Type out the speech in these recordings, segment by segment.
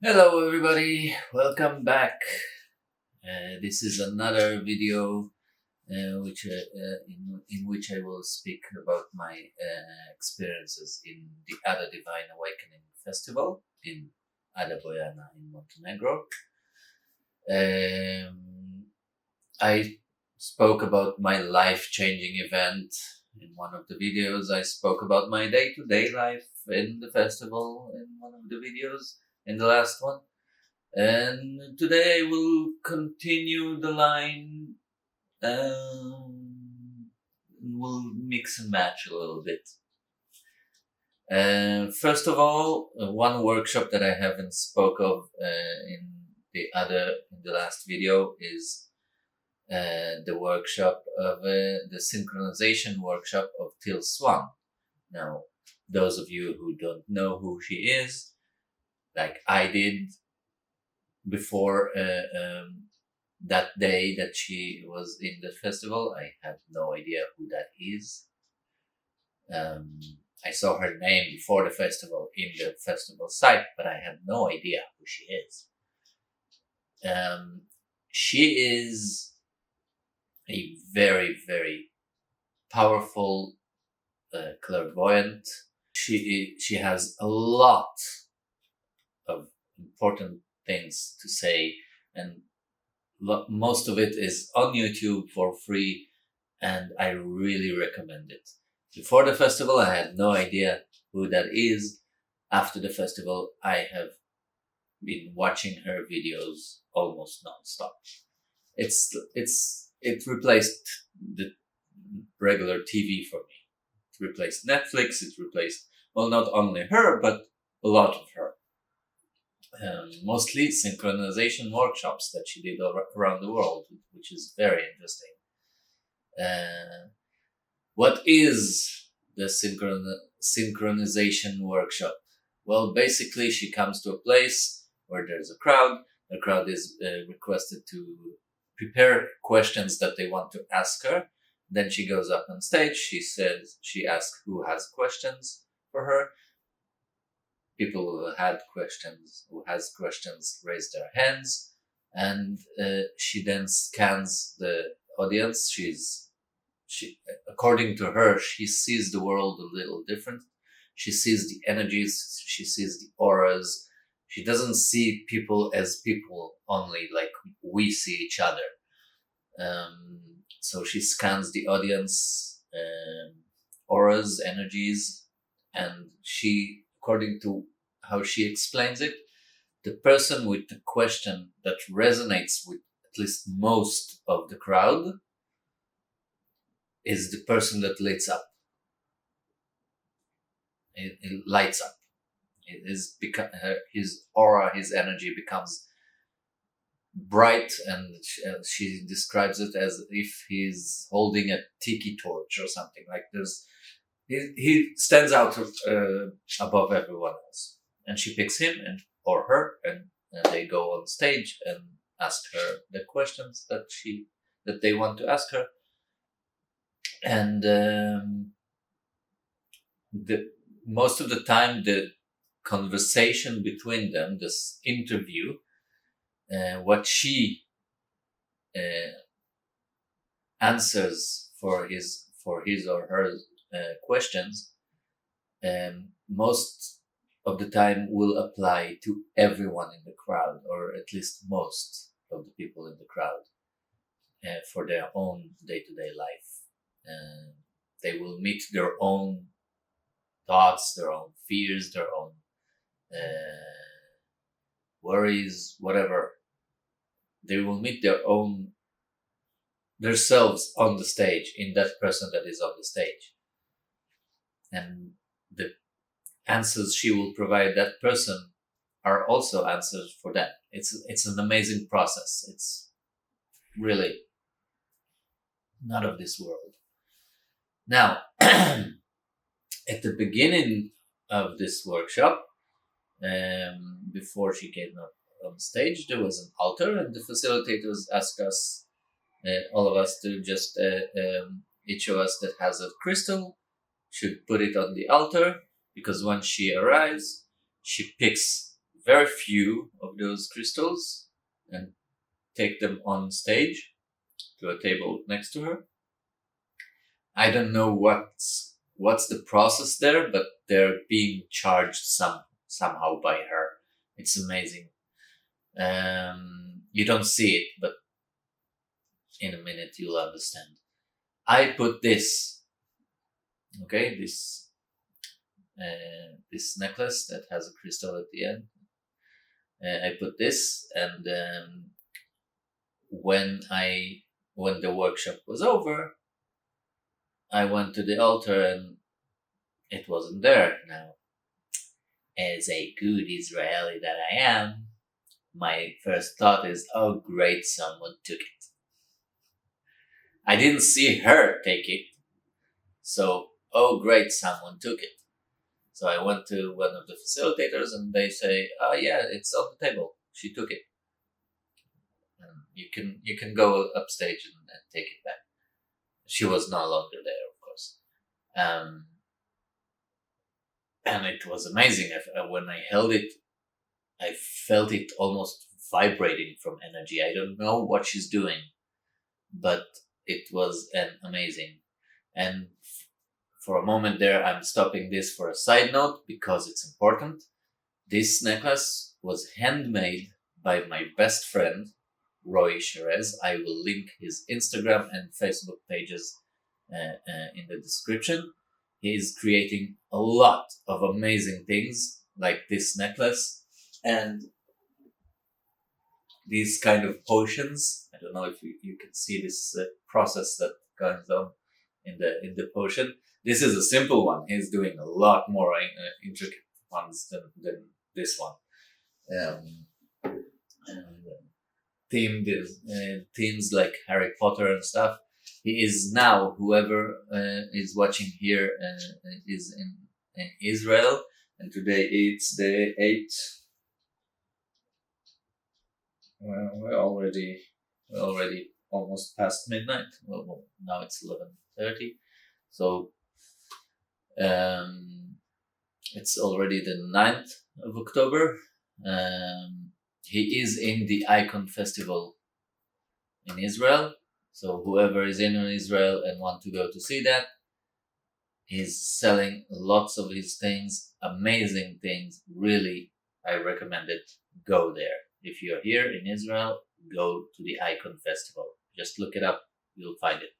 Hello everybody, welcome back. This is another video in which I will speak about my experiences in the Ada Divine Awakening Festival in Ada Bojana in Montenegro. I spoke about my life-changing event in one of the videos. I spoke about my day-to-day life in the festival in one of the videos, in the last one. And today we'll continue the line. We'll mix and match a little bit. First of all, one workshop that I haven't spoke of in the last video is the workshop of the synchronization workshop of Till Swan. Now, those of you who don't know who she is, like I did before that day that she was in the festival, I had no idea who that is. I saw her name before the festival in the festival site, but I had no idea who she is. She is a very, very powerful clairvoyant. She has a lot of important things to say, and most of it is on YouTube for free, and I really recommend it. Before the festival, I had no idea who that is. After the festival, I have been watching her videos almost non-stop. It replaced the regular TV for me. It replaced Netflix. It replaced, well, not only her, but a lot of her. Mostly synchronization workshops that she did around the world, which is very interesting. What is the synchronization workshop? Well, basically, she comes to a place where there's a crowd. The crowd is requested to prepare questions that they want to ask her. Then she goes up on stage. She asks who has questions for her. People who has questions raise their hands, and she then scans the audience. According to her, she sees the world a little different. She sees the energies, she sees the auras. She doesn't see people as people only, like we see each other. So she scans the audience, auras, energies, and according to how she explains it, the person with the question that resonates with at least most of the crowd is the person that lights up. It lights up. His aura, his energy becomes bright, and she describes it as if he's holding a tiki torch or something. Like he stands out above everyone else. And she picks him or her, and they go on stage and ask her the questions that they want to ask her. And most of the time, the conversation between them, this interview, what she answers for his or her questions, most of the time will apply to everyone in the crowd, or at least most of the people in the crowd, for their own day-to-day life. They will meet their own thoughts, their own fears, their own worries, whatever. They will meet themselves on the stage, in that person that is on the stage. And the answers she will provide that person are also answers for them. It's an amazing process. It's really not of this world. Now, at the beginning of this workshop, before she came up on stage, there was an altar, and the facilitators asked us, all of us, to just each of us that has a crystal should put it on the altar, because when she arrives, she picks very few of those crystals and take them on stage to a table next to her. I don't know what's the process there, but they're being charged somehow by her. It's amazing. You don't see it, but in a minute you'll understand. I put this, okay, this necklace that has a crystal at the end. I put this, and when the workshop was over, I went to the altar and it wasn't there. Now, as a good Israeli that I am, my first thought is, oh great, someone took it. I didn't see her take it, so, oh great, someone took it. So I went to one of the facilitators and they say, oh yeah, it's on the table. She took it. And you can go upstage and take it back. She was no longer there, of course. And it was amazing. When I held it, I felt it almost vibrating from energy. I don't know what she's doing, but it was amazing. And for a moment there, I'm stopping this for a side note because it's important. This necklace was handmade by my best friend, Roy Sherez. I will link his Instagram and Facebook pages in the description. He is creating a lot of amazing things like this necklace and these kind of potions. I don't know if you can see this process that goes on in the potion. This is a simple one. He's doing a lot more intricate ones than this one. Themes like Harry Potter and stuff. He is now, whoever is watching here is in Israel, and today it's the 8th. Well, we're already almost past midnight. Well, now it's 11:30, so it's already the 9th of October. He is in the Icon Festival in Israel. So whoever is in Israel and want to go to see that, he's selling lots of his things, amazing things. Really, I recommend it. Go there. If you're here in Israel, go to the Icon Festival. Just look it up. You'll find it.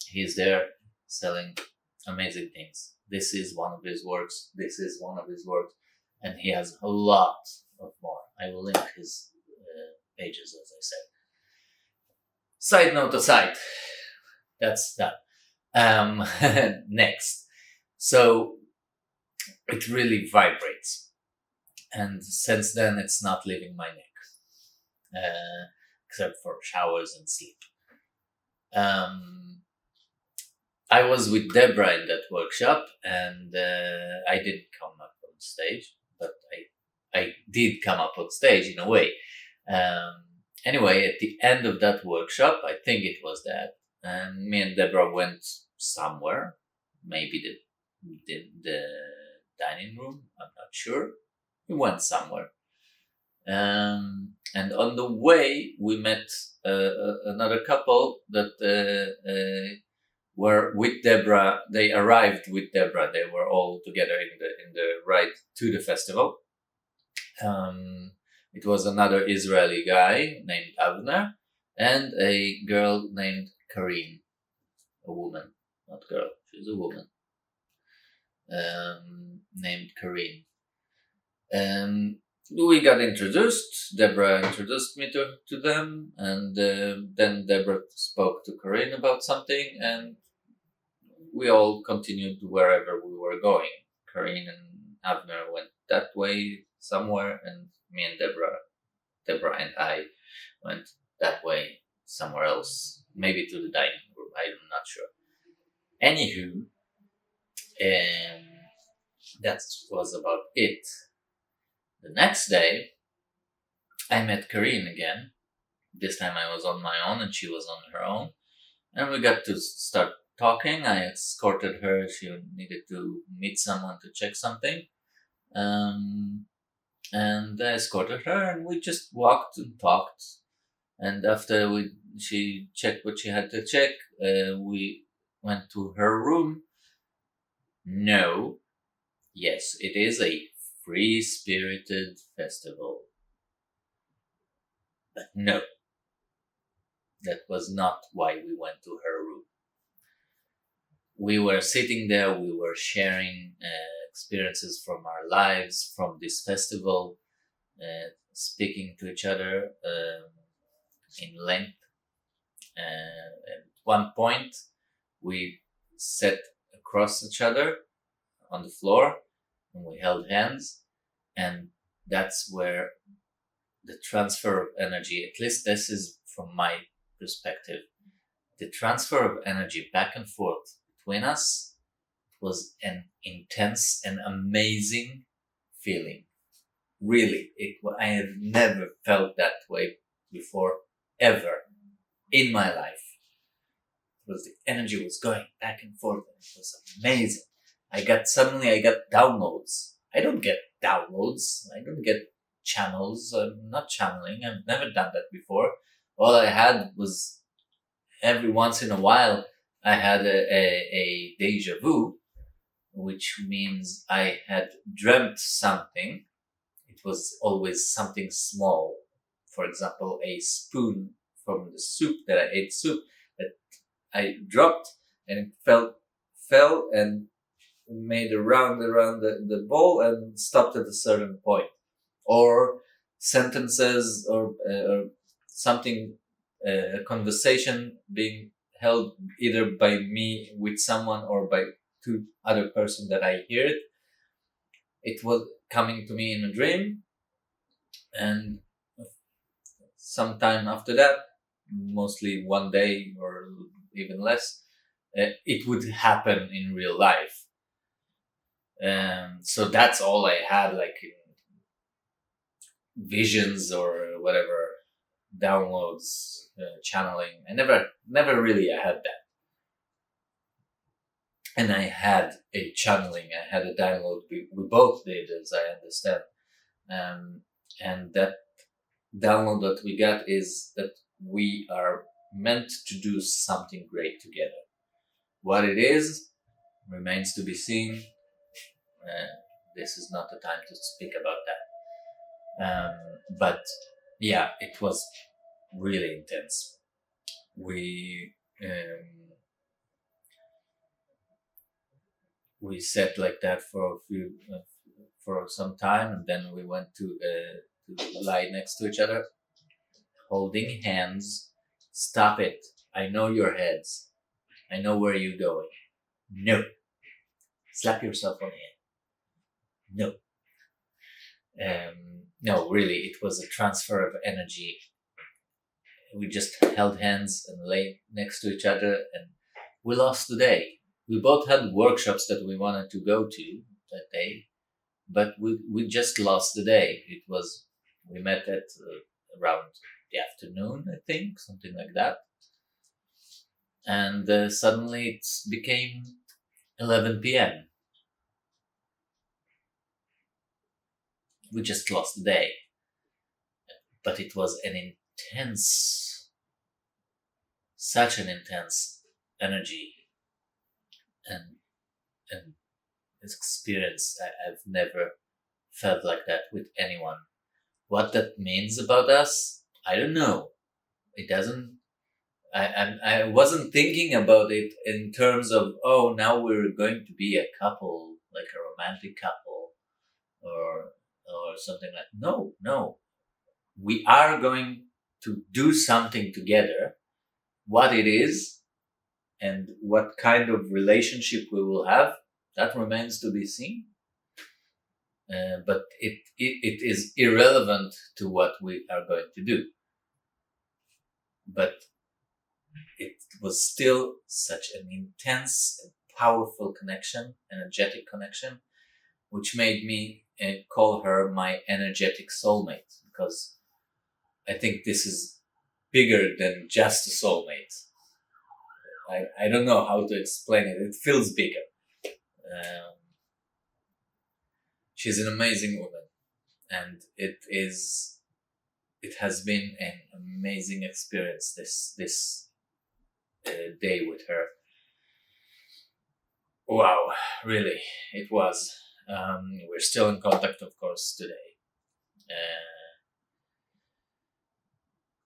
He's there selling amazing things. This is one of his works. This is one of his works. And he has a lot of more. I will link his pages, as I said. Side note aside, that's that. Next. So it really vibrates. And since then, it's not leaving my neck, except for showers and sleep. I was with Deborah in that workshop, and I didn't come up on stage, but I did come up on stage in a way. Anyway, at the end of that workshop, I think it was that, and me and Deborah went somewhere, maybe the dining room, I'm not sure. We went somewhere. And on the way, we met another couple that were with Deborah. They arrived with Deborah. They were all together in the ride to the festival. It was another Israeli guy named Avner and a girl named Karin, a woman, not girl. She's a woman, named Karin. We got introduced. Deborah introduced me to them, and then Deborah spoke to Karin about something, and we all continued wherever we were going. Karin and Avner went that way somewhere, and me and Deborah and I went that way somewhere else, maybe to the dining room. I'm not sure. Anywho, that was about it. The next day, I met Karin again. This time I was on my own and she was on her own. And we got to start talking. I escorted her. She needed to meet someone to check something. and I escorted her, and we just walked and talked. And after she checked what she had to check, we went to her room. No, yes, it is a free-spirited festival, but no, that was not why we went to her room. We were sitting there, we were sharing experiences from our lives, from this festival, speaking to each other in length. At one point, we sat across each other on the floor and we held hands, and that's where the transfer of energy, at least this is from my perspective, the transfer of energy back and forth between us was an intense and amazing feeling. Really, I have never felt that way before, ever in my life. It was the energy was going back and forth, and it was amazing. I got downloads. I don't get downloads. I don't get channels. I'm not channeling. I've never done that before. All I had was every once in a while I had a deja vu, which means I had dreamt something. It was always something small. For example, a spoon from the soup that I ate soup that I dropped, and it fell and made a round around the bowl and stopped at a certain point. Or sentences or something, a conversation being held either by me with someone or by two other person that I hear it. It was coming to me in a dream, and sometime after that, mostly one day or even less, it would happen in real life. And so that's all I had, like visions or whatever, downloads, channeling. I never really had that. And I had a channeling, I had a download. We both did, as I understand. And that download that we got is that we are meant to do something great together. What it is remains to be seen. This is not the time to speak about that. But yeah, it was really intense. We sat like that for some time, and then we went to lie next to each other, holding hands. Stop it! I know your heads. I know where you're going. No, slap yourself on the head. No. No, really, it was a transfer of energy. We just held hands and lay next to each other, and we lost the day. We both had workshops that we wanted to go to that day, but we just lost the day. We met at around the afternoon, I think, something like that. And suddenly it became 11 p.m. We just lost the day. But it was such an intense energy and and experience. I've never felt like that with anyone. What that means about us, I don't know. It doesn't. I wasn't thinking about it in terms of, oh, now we're going to be a couple, like a romantic couple, or something like. No, no. We are going to do something together. What it is and what kind of relationship we will have, that remains to be seen. But it is irrelevant to what we are going to do. But it was still such an intense and powerful connection, energetic connection, which made me call her my energetic soulmate, because I think this is bigger than just a soulmate. I don't know how to explain it. It feels bigger. Um, she's an amazing woman. and it has been an amazing experience this day with her. Wow, really, it was. We're still in contact, of course, today.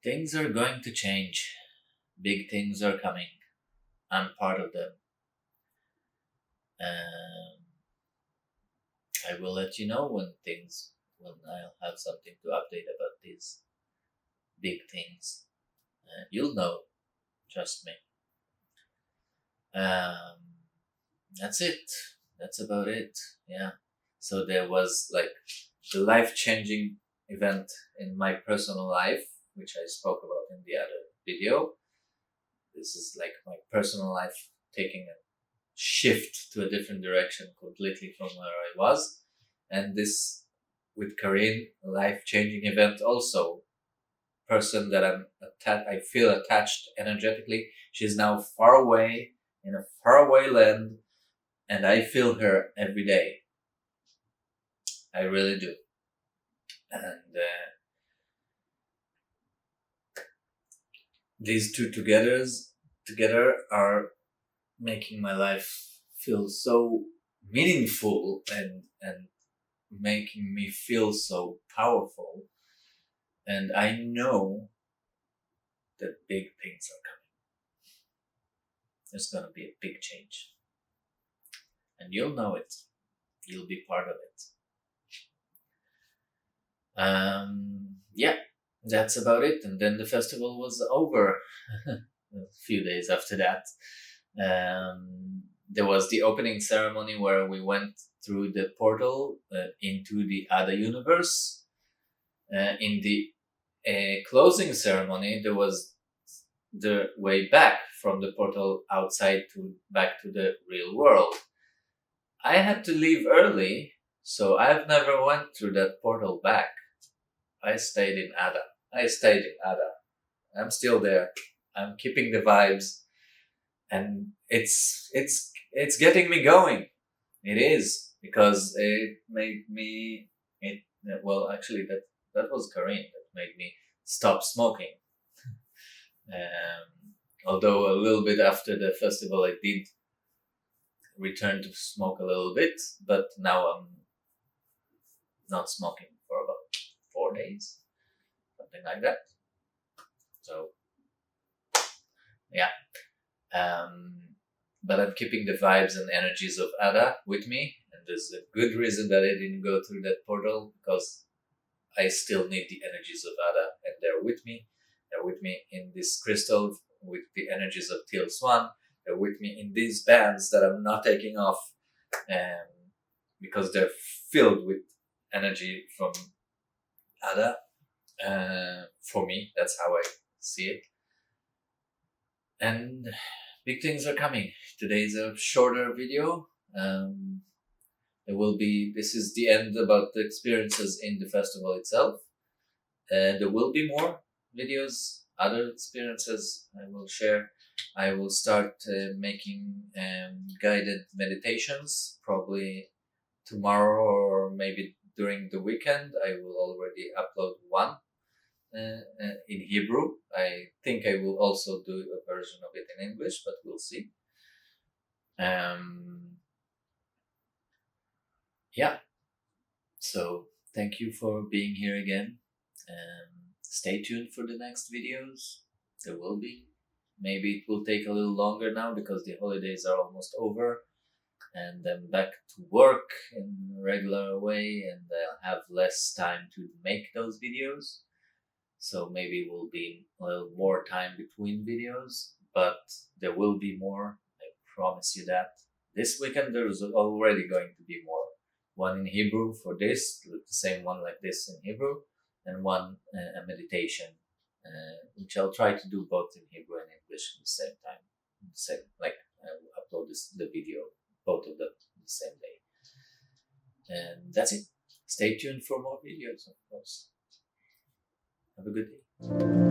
Things are going to change. Big things are coming. I'm part of them. I will let you know when I'll have something to update about these big things. You'll know, trust me. That's it. That's about it. Yeah. So there was like the life-changing event in my personal life, which I spoke about in the other video. This is like my personal life taking a shift to a different direction completely from where I was. And this with Karin, a life-changing event also. Person that I feel attached energetically. She's now far away in a faraway land, and I feel her every day. I really do. And these two together are making my life feel so meaningful and making me feel so powerful. And I know that big things are coming. There's going to be a big change. And you'll know it. You'll be part of it. Yeah, that's about it. And then the festival was over a few days after that. There was the opening ceremony where we went through the portal into the other universe. In the closing ceremony, there was the way back from the portal outside back to the real world. I had to leave early, so I've never went through that portal back. I stayed in Ada. I'm still there. I'm keeping the vibes, and it's getting me going. It is, because it made me. Well, actually, that was Karin that made me stop smoking. Although a little bit after the festival, I did return to smoke a little bit, but now I'm not smoking for about 4 days, something like that. So, yeah. But I'm keeping the vibes and energies of Ada with me, and there's a good reason that I didn't go through that portal, because I still need the energies of Ada, and they're with me. They're with me in this crystal with the energies of Teal Swan. They're with me in these bands that I'm not taking off, because they're filled with energy from Ada. For me, that's how I see it. And big things are coming. Today's a shorter video. This is the end about the experiences in the festival itself. There will be more videos, other experiences I will share. I will start making guided meditations probably tomorrow, or maybe during the weekend. I will already upload one in Hebrew. I think I will also do a version of it in English, but we'll see. Yeah. So thank you for being here again. Stay tuned for the next videos. There will be. Maybe it will take a little longer now because the holidays are almost over, and I'm back to work in a regular way, and I'll have less time to make those videos. So maybe it will be a little more time between videos, but there will be more. I promise you that. This weekend there's already going to be more. One in Hebrew for this, the same one like this in Hebrew, and one a meditation, which I'll try to do both in Hebrew and English at the same time. I'll upload the video, both of them the same day. And that's it. Stay tuned for more videos, of course. Have a good day.